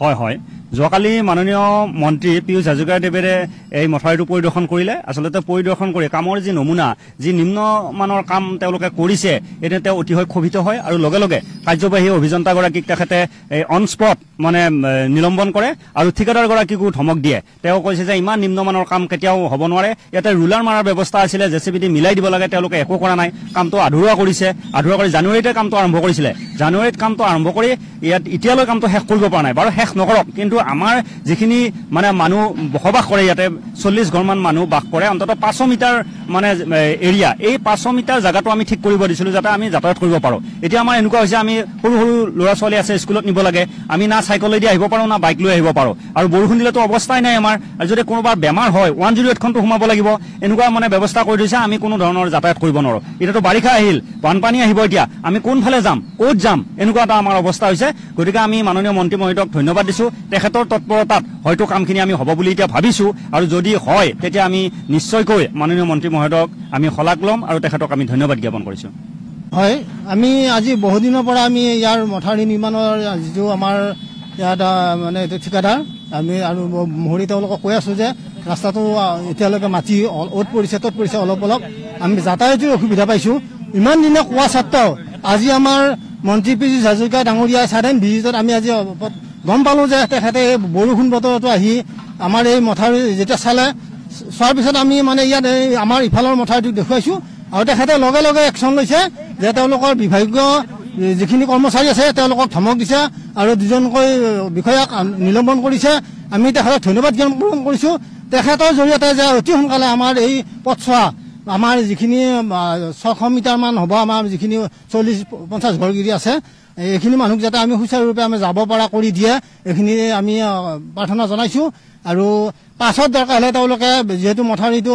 হয় হয় যোৱাকালি মাননীয় মন্ত্ৰী পীয়ুষ হাজৰিকাদেৱে এই মথাউৰিটো পৰিদৰ্শন কৰিলে আচলতে পৰিদৰ্শন কৰি কামৰ যি নমুনা যি নিম্নমানৰ কাম তেওঁলোকে কৰিছে এতিয়া তেওঁ অতিশয় ক্ষোভিত হয় আৰু লগে লগে কাৰ্যবাহী অভিযন্তাগৰাকীক তেখেতে অন স্পট মানে নিলম্বন কৰে আৰু ঠিকাদাৰগৰাকীকো ধমক দিয়ে তেওঁ কৈছে যে ইমান নিম্নমানৰ কাম কেতিয়াও হ'ব নোৱাৰে ইয়াতে ৰুলাৰ মাৰাৰ ব্যৱস্থা আছিলে জেচিবি দি মিলাই দিব লাগে তেওঁলোকে একো কৰা নাই কামটো আধৰুৱা কৰি জানুৱাৰীতে কামটো আৰম্ভ কৰিছিলে জানুৱাৰীত কামটো আৰম্ভ কৰি ইয়াত এতিয়ালৈ কামটো শেষ কৰিব পৰা নাই বাৰু শেষ নকৰক কিন্তু আমাৰ যিখিনি মানে মানুহ বসবাস কৰে ইয়াতে 40 ঘৰমান মানুহ বাস কৰে অন্তত 500 মিটাৰ মানে এৰিয়া এই 500 মিটাৰ জায়গাটো আমি ঠিক কৰিব দিছিলো যাতে আমি যাতায়াত কৰিব পাৰো এতিয়া আমাৰ এনেকুৱা হৈছে আমি সৰু সৰু ল'ৰা ছোৱালী আছে স্কুলত নিব লাগে আমি না সাইকেলেদি আহিব পাৰো না বাইক লৈ আহিব পাৰো আৰু বৰষুণ দিলেতো অৱস্থাই নাই আমাৰ আৰু যদি কোনোবাৰ বেমাৰ হয় 108 খনটো সোমাব লাগিব এনেকুৱা মানে ব্যৱস্থা কৰি দিছে আমি কোনো ধৰণৰ যাতায়াত কৰিব নোৱাৰো এতিয়াতো বাৰিষা আহিল বানপানী আহিব এতিয়া আমি কোনফালে যাম ক'ত যাম এনেকুৱা এটা আমাৰ অৱস্থা হৈছে গতিকে আমি মাননীয় মন্ত্ৰী মহোদয়ক ধন্যবাদ দিছো তেখেতৰ তৎপৰতাত হয়তো কামখিনি আমি হ'ব বুলি এতিয়া ভাবিছো আৰু যদি হয় তেতিয়া আমি নিশ্চয়কৈ মাননীয় মন্ত্ৰী মহোদয়ক আমি শলাগ ল'ম আৰু তেখেতক আমি ধন্যবাদ জ্ঞাপন কৰিছো হয় আমি আজি বহুদিনৰ পৰা আমি ইয়াৰ মথাউৰি নিৰ্মাণৰ যিটো আমাৰ ইয়াত মানে ঠিকাদাৰ আমি আৰু মুহুৰি তেওঁলোকক কৈ আছো যে ৰাস্তাটো এতিয়ালৈকে মাটি অত পৰিছে তত পৰিছে অলপ অলপ আমি যাতায়াতৰ অসুবিধা পাইছো ইমান দিনে কোৱা স্বত্বেও আজি আমাৰ মন্ত্ৰী পীয়ুষ হাজৰিকা ডাঙৰীয়া সাধাৰণ ভিজিটত আমি আজি গম পালো যে তেখেতে বৰষুণ বতৰতো আহি আমাৰ এই মথাউৰি যেতিয়া চোৱাৰ পিছত আমি মানে ইয়াত আমাৰ ইফালৰ মথাউৰিটো দেখুৱাইছো আৰু তেখেতে লগে লগে একশ্যন লৈছে যে তেওঁলোকৰ বিভাগীয় যিখিনি কৰ্মচাৰী আছে তেওঁলোকক ধমক দিছে আৰু দুজনকৈ বিষয়াক নিলম্বন কৰিছে আমি তেখেতক ধন্যবাদ জ্ঞাপন কৰিছো তেখেতৰ জৰিয়তে যে অতি সোনকালে আমাৰ এই পথছোৱা আমাৰ যিখিনি 600 মিটাৰমান হ'ব আমাৰ যিখিনি 40-50 ঘৰগিৰি আছে এইখিনি মানুহক যাতে আমি সুচাৰুৰূপে আমি যাব পৰা কৰি দিয়ে এইখিনি আমি প্ৰাৰ্থনা জনাইছো আৰু পাছত দৰকাৰ হ'লে তেওঁলোকে যিহেতু মথাউৰিটো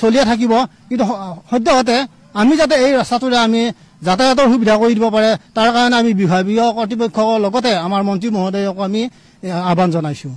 চলিয়ে থাকিব কিন্তু সদ্যহতে আমি যাতে এই ৰাস্তাটোৰে আমি যাতায়াতৰ সুবিধা কৰি দিব পাৰে তাৰ কাৰণে আমি বিভাগীয় কৰ্তৃপক্ষৰ লগতে আমাৰ মন্ত্ৰী মহোদয়ক আমি আহ্বান জনাইছো।